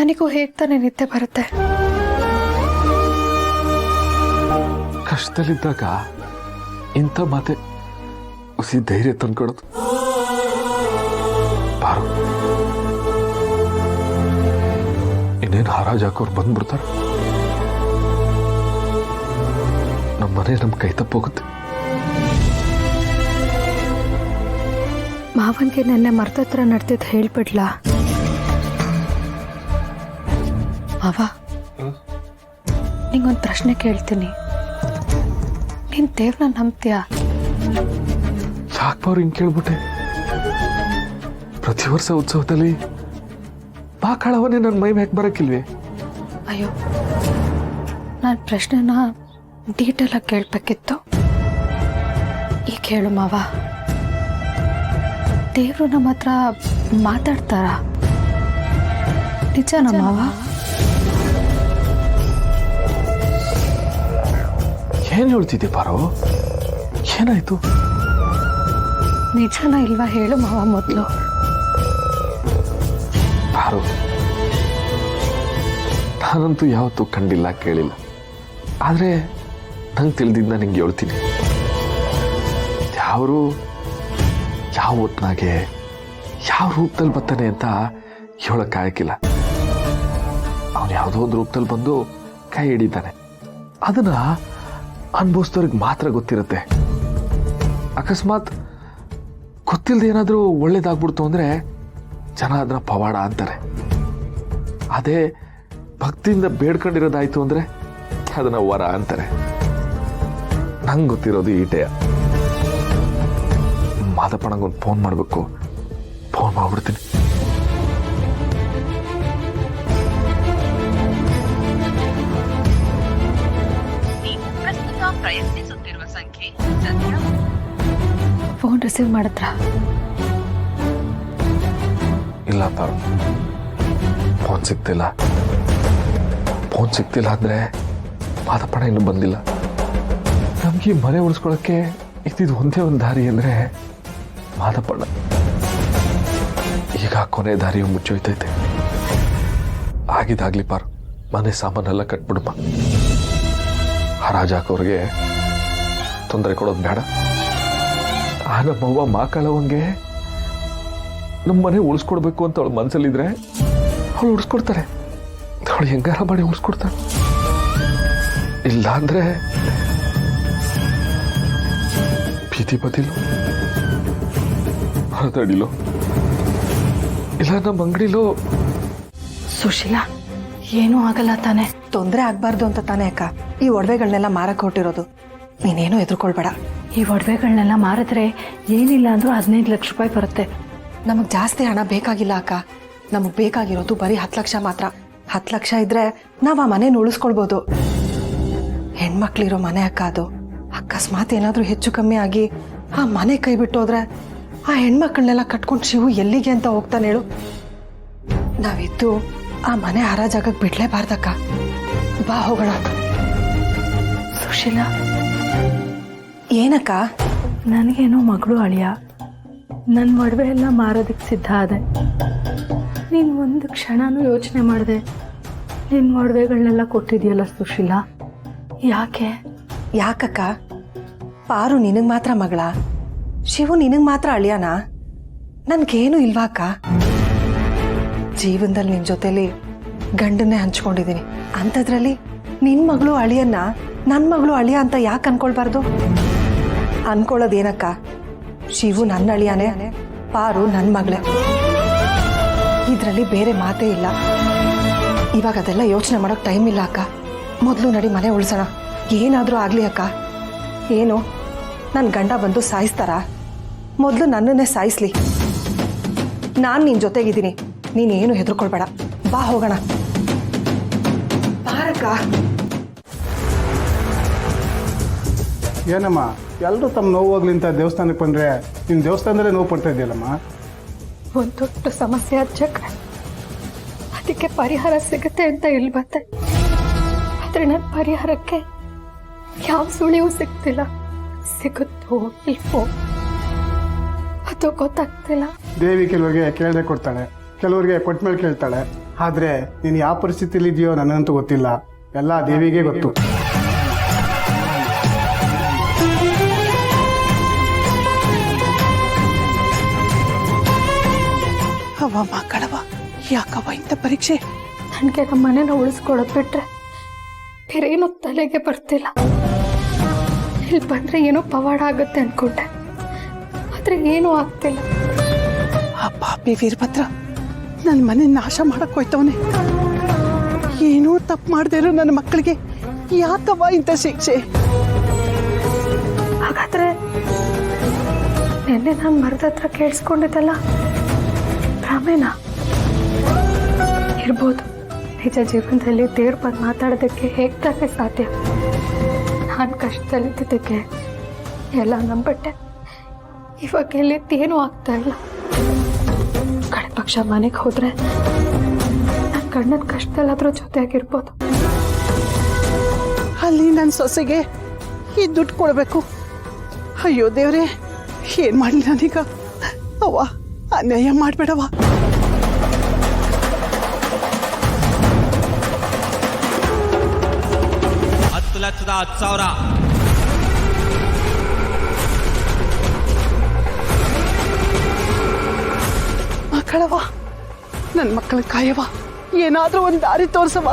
ನನಗೂ ಹೇಗೆ ತಾನೇ ನಿದ್ದೆ ಬರುತ್ತೆ? ಕಷ್ಟದಲ್ಲಿದ್ದಾಗ ಇಂಥ ಮಾತೆ ಹುಸಿ ಧೈರ್ಯ ತಂದ್ಕೊಡೋದು. ಬಾರು, ಇನ್ನೇನು ಹರಾಜ್ ಹಾಕೋರು ಬಂದ್ಬಿಡ್ತಾರೆ. ನಮ್ಮ ಮನೆ ನಮ್ಮ ಕೈ ತಪ್ಪೋಗುತ್ತೆ. ಮಾವನ್ಗೆ ನೆನ್ನೆ ಮರ್ತತ್ರ ನಡೆದಿದ್ದು ಹೇಳ್ಬಿಡ್ಲಾ? ಮಾವ, ನಿಂಗೊಂದು ಪ್ರಶ್ನೆ ಕೇಳ್ತೀನಿ. ನೀನ್ ದೇವ್ರನ್ನ ನಂಬ್ತೀಯಾ? ಯಾಕೆ ಅವ್ರು ಹಿಂಗೆ ಕೇಳ್ಬಿಟ್ಟೆ? ಪ್ರತಿ ವರ್ಷ ಉತ್ಸವದಲ್ಲಿ ಬಾ ಕಾಳವನ್ನೇ ನನ್ನ ಮೈ ಮ್ಯಾಕ್ ಬರಕ್ಕಿಲ್ವೇ? ಅಯ್ಯೋ, ನಾನು ಪ್ರಶ್ನೆನ ಡೀಟೇಲ್ ಆಗಿ ಕೇಳ್ಬೇಕಿತ್ತು. ಈಗ ಹೇಳು ಮಾವ, ದೇವ್ರು ನಮ್ಮ ಹತ್ರ ಮಾತಾಡ್ತಾರ? ನಿಜನ ಮಾವ? ಏನ್ ಹೇಳ್ತಿದ್ದೆ ಪಾರೋ? ಏನಾಯ್ತು? ನಿಜನ ಇಲ್ವಾ ಹೇಳು ಮಾವ ಮೊದಲು. ಪಾರು, ನಾನಂತೂ ಯಾವತ್ತೂ ಕಂಡಿಲ್ಲ, ಕೇಳಿಲ್ಲ. ಆದ್ರೆ ನಂಗೆ ತಿಳಿದಿದ್ದ ನಿಂಗೆ ಹೇಳ್ತೀನಿ. ಯಾವರು ಯಾವ ಹೊತ್ನಾಗೆ ಯಾವ ರೂಪದಲ್ಲಿ ಬರ್ತಾನೆ ಅಂತ ಹೇಳಕ್ಕಾಗಿಲ್ಲ. ಅವನು ಯಾವುದೋ ಒಂದು ರೂಪದಲ್ಲಿ ಬಂದು ಕೈ ಹಿಡಿತಾನೆ. ಅದನ್ನ ಅನುಭವಿಸಿದವ್ರಿಗೆ ಮಾತ್ರ ಗೊತ್ತಿರುತ್ತೆ. ಅಕಸ್ಮಾತ್ ಗೊತ್ತಿಲ್ಲದೆ ಏನಾದರೂ ಒಳ್ಳೇದಾಗ್ಬಿಡ್ತು ಅಂದ್ರೆ ಜನ ಅದನ್ನ ಪವಾಡ ಅಂತಾರೆ. ಅದೇ ಭಕ್ತಿಯಿಂದ ಬೇಡ್ಕೊಂಡಿರೋದಾಯ್ತು ಅಂದ್ರೆ ಅದನ್ನ ವರ ಅಂತಾರೆ. ನಂಗೆ ಗೊತ್ತಿರೋದು ಈಟೆಯ. ಮಾದಪ್ಪಣಂಗೊಂದು ಫೋನ್ ಮಾಡಬೇಕು. ಫೋನ್ ಮಾಡ್ಬಿಡ್ತೀನಿ. ಪ್ರಯತ್ನಿಸುತ್ತಿರುವ ಸಂಖ್ಯೆ ಫೋನ್ ರಿಸೀವ್ ಮಾಡಿದ್ರ? ಇಲ್ಲಪ್ಪ, ಫೋನ್ ಸಿಗ್ತಿಲ್ಲ. ಫೋನ್ ಸಿಗ್ತಿಲ್ಲ ಅಂದ್ರೆ ಮಾದಪ್ಪಣ ಇನ್ನೂ ಬಂದಿಲ್ಲ. ನಮ್ಗೆ ಮನೆ ಉಳಿಸ್ಕೊಳಕ್ಕೆ ಇದ್ದಿದ್ದು ಒಂದೇ ಒಂದು ದಾರಿ ಅಂದ್ರೆ ಮಾದಪ್ಪಣ್ಣ. ಈಗ ಕೊನೆ ದಾರಿಯು ಮುಚ್ಚೋಯ್ತೈತೆ. ಆಗಿದ್ದಾಗ್ಲಿ ಪಾರು, ಮನೆ ಸಾಮಾನೆಲ್ಲ ಕಟ್ಬಿಡಮ್ಮ. ಹರಾಜ್ ಹಾಕೋರ್ಗೆ ತೊಂದರೆ ಕೊಡೋದು ಬೇಡ. ಆ ನಮ್ಮವ್ವ ಮಾಕಳವಂಗೆ ನಮ್ಮ ಮನೆ ಉಳಿಸ್ಕೊಡ್ಬೇಕು ಅಂತ ಅವಳು ಮನಸ್ಸಲ್ಲಿದ್ರೆ ಅವಳು ಉಳಿಸ್ಕೊಡ್ತಾರೆ. ಅವಳು ಹೆಂಗಾರ ಮಾಡಿ ಉಳಿಸ್ಕೊಡ್ತಾಳೆ. ಇಲ್ಲ ಅಂದ್ರೆ ಬೀದಿ ಬದಿಲು, ಹೊರದಡಿಲೋ, ಇಲ್ಲ ನಮ್ಮ ಅಂಗಡಿಲೋ. ಸುಶೀಲಾ, ಏನೂ ಆಗಲ್ಲ ತಾನೆ? ತೊಂದರೆ ಆಗ್ಬಾರ್ದು ಅಂತ ತಾನೇ ಅಕ್ಕ ಈ ಒಡವೆಗಳನ್ನೆಲ್ಲ ಮಾರಕ್ಕೆ ಹೊಟ್ಟಿರೋದು. ನೀನೇನು ಹೆದರ್ಕೊಳ್ಬೇಡ. ಈ ಒಡವೆಗಳನ್ನೆಲ್ಲ ಮಾರಿದ್ರೆ ಏನಿಲ್ಲ ಅಂದ್ರೂ 15 ಲಕ್ಷ ರೂಪಾಯಿ ಬರುತ್ತೆ. ನಮಗ್ ಜಾಸ್ತಿ ಹಣ ಬೇಕಾಗಿಲ್ಲ ಅಕ್ಕ. ನಮಗ್ ಬೇಕಾಗಿರೋದು ಬರೀ 10 ಲಕ್ಷ ಮಾತ್ರ. 10 ಲಕ್ಷ ಇದ್ರೆ ನಾವ್ ಆ ಮನೇನ ಉಳಿಸ್ಕೊಳ್ಬೋದು. ಹೆಣ್ಮಕ್ಳಿರೋ ಮನೆ ಅಕ್ಕ ಅದು. ಅಕಸ್ಮಾತ್ ಏನಾದ್ರೂ ಹೆಚ್ಚು ಕಮ್ಮಿ ಆಗಿ ಆ ಮನೆ ಕೈ ಬಿಟ್ಟೋದ್ರೆ ಆ ಹೆಣ್ಮಕ್ಳನ್ನೆಲ್ಲ ಕಟ್ಕೊಂಡು ಶಿವು ಎಲ್ಲಿಗೆ ಅಂತ ಹೋಗ್ತಾನೆ ಹೇಳು? ನಾವಿದ್ದು ಆ ಮನೆ ಹರಾಜಾಗಕ್ಕೆ ಬಿಡ್ಲೇಬಾರ್ದಕ್ಕ. ಬಾ ಹೋಗೋಣ. ಸುಶೀಲಾ, ಏನಕ್ಕ? ನನಗೇನೋ ಮಗಳು ಅಳಿಯ. ನನ್ನ ಒಡವೆ ಎಲ್ಲ ಮಾರೋದಕ್ಕೆ ಸಿದ್ಧ ಆದೆ. ನೀನು ಒಂದು ಕ್ಷಣನೂ ಯೋಚನೆ ಮಾಡಿದೆ ನಿನ್ನ ಒಡವೆಗಳನ್ನೆಲ್ಲ ಕೊಟ್ಟಿದ್ಯಲ್ಲ ಸುಶೀಲಾ, ಯಾಕೆ? ಯಾಕಕ್ಕ? ಪಾರು ನಿನಗ್ ಮಾತ್ರ ಮಗಳ, ಶಿವು ನಿನಗ್ ಮಾತ್ರ ಅಳಿಯಾನ? ನನ್ಗೇನು ಇಲ್ವಾ ಅಕ್ಕ? ಜೀವನದಲ್ಲಿ ನಿನ್ ಜೊತೆಲಿ ಗಂಡನ್ನೇ ಹಂಚ್ಕೊಂಡಿದೀನಿ. ಅಂಥದ್ರಲ್ಲಿ ನಿನ್ ಮಗಳು ಅಳಿಯನ್ನ ನನ್ ಮಗಳು ಅಳಿಯ ಅಂತ ಯಾಕೆ ಅನ್ಕೊಳ್ಬಾರ್ದು? ಅನ್ಕೊಳ್ಳೋದೇನಕ್ಕ? ಶಿವು ನನ್ನ ಅಳಿಯಾನೆ, ಪಾರು ನನ್ ಮಗಳೇ. ಇದ್ರಲ್ಲಿ ಬೇರೆ ಮಾತೇ ಇಲ್ಲ. ಇವಾಗ ಅದೆಲ್ಲ ಯೋಚನೆ ಮಾಡೋಕ್ ಟೈಮ್ ಇಲ್ಲ ಅಕ್ಕ. ಮೊದಲು ನಡಿ ಮನೆ ಉಳಿಸೋಣ. ಏನಾದ್ರೂ ಆಗ್ಲಿ ಅಕ್ಕ. ಏನು ನನ್ನ ಗಂಡ ಬಂದು ಸಾಯಿಸ್ತಾರ? ಮೊದಲು ನನ್ನನ್ನೇ ಸಾಯಿಸ್ಲಿ. ನಾನು ನಿನ್ ಜೊತೆಗಿದ್ದೀನಿ. ನೀನೇನು ಹೆದರ್ಕೊಳ್ಬೇಡ. ಬಾ ಹೋಗೋಣ. ಬಾರಕ್ಕ. ಏನಮ್ಮ ಎಲ್ಲರೂ ತಮ್ಮ ನೋವು ಹೋಗ್ಲಿ ಅಂತ ದೇವಸ್ಥಾನಕ್ಕೆ ಬಂದರೆ ನೀನು ದೇವಸ್ಥಾನದಲ್ಲೇ ನೋವು ಪಡ್ತಾ ಇದೆಯಲ್ಲಮ್ಮ? ಒಂದು ದೊಡ್ಡ ಸಮಸ್ಯೆ ಅಜ್ಜಕ್ರೆ, ಅದಕ್ಕೆ ಪರಿಹಾರ ಸಿಗುತ್ತೆ ಅಂತ ಇಲ್ಲಿ ಬಂದೆ. ಆದರೆ ನನ್ನ ಪರಿಹಾರಕ್ಕೆ ಯಾವ ಸುಳಿವು ಸಿಗ್ತಿಲ್ಲ. ಸಿಗುತ್ತೋ ಇಲ್ವೋ ಅದು ಗೊತ್ತಾಗ್ತಿಲ್ಲ. ದೇವಿ ಕೆಲವರಿಗೆ ಕೇಳದೆ ಕೊಡ್ತಾಳೆ, ಕೆಲವರಿಗೆ ಕೊಟ್ಟ ಮೇಲೆ ಕೇಳ್ತಾಳೆ. ಆದರೆ ನೀನು ಯಾವ ಪರಿಸ್ಥಿತಿಯಲ್ಲಿ ಇದೆಯೋ ನನಗಂತೂ ಗೊತ್ತಿಲ್ಲ, ಎಲ್ಲ ದೇವಿಗೆ ಗೊತ್ತು. ಅವ್ವ ಮಕ್ಕಳವ, ಯಾಕವ್ವ ಇಂಥ ಪರೀಕ್ಷೆ? ನನಗೆ ನಮ್ಮ ಮನೇನ ಉಳಿಸ್ಕೊಳ್ಳೋದು ಬಿಟ್ರೆ ಬೇರೆ ಏನೋ ತಲೆಗೆ ಬರ್ತಿಲ್ಲ. ಇಲ್ಲಿ ಬಂದರೆ ಏನೋ ಪವಾಡ ಆಗುತ್ತೆ ಅಂದ್ಕೊಂಡೆ, ಆದರೆ ಏನೂ ಆಗ್ತಿಲ್ಲ. ಆ ಪಾಪಿ ವೀರಭದ್ರ ನನ್ನ ಮನೆ ನಾಶ ಮಾಡಕ್ ಹೋಯ್ತವನೆ. ಏನೂ ತಪ್ಪು ಮಾಡದೇ ಇರೋ ನನ್ನ ಮಕ್ಕಳಿಗೆ ಯಾಕವ್ವ ಇಂಥ ಶಿಕ್ಷೆ? ಹಾಗಾದ್ರೆ ನಿನ್ನೆ ನಾನು ಮರದ ಹತ್ರ ಕೇಳಿಸ್ಕೊಂಡಿದ್ದಲ್ಲ, ಭ್ರಮೆನ ಇರ್ಬೋದು. ನಿಜ ಜೀವನದಲ್ಲಿ ದೇವ್ರ ಬಂದು ಮಾತಾಡೋದಕ್ಕೆ ಹೇಗೆ ತಾನೇ ಸಾಧ್ಯ? ನಾನು ಕಷ್ಟದಲ್ಲಿದ್ದಕ್ಕೆ ಎಲ್ಲ ನಂಬಟ್ಟೆ, ಇವಾಗ ಎಲ್ಲಿದ್ದೇನೂ ಆಗ್ತಾ ಇಲ್ಲ. ಕಡೆ ಪಕ್ಷ ಮನೆಗೆ ಹೋದ್ರೆ ನನ್ನ ಗಂಡನ ಕಷ್ಟದಲ್ಲಾದ್ರೂ ಜೊತೆಯಾಗಿರ್ಬೋದು. ಅಲ್ಲಿ ನನ್ನ ಸೊಸೆಗೆ ಈ ದುಡ್ಡು ಕೊಡಬೇಕು. ಅಯ್ಯೋ ದೇವ್ರೆ, ಏನ್ ಮಾಡಲಿ ನಾನೀಗ? ಅವ್ವ ಅನ್ಯಾಯ ಮಾಡ್ಬೇಡವ್ವ. $10,10,000 ಮಕ್ಕಳವ್ವ, ನನ್ನ ಮಕ್ಕಳ ಕಾಯವ್ವ, ಏನಾದ್ರೂ ಒಂದು ದಾರಿ ತೋರ್ಸವ್ವ.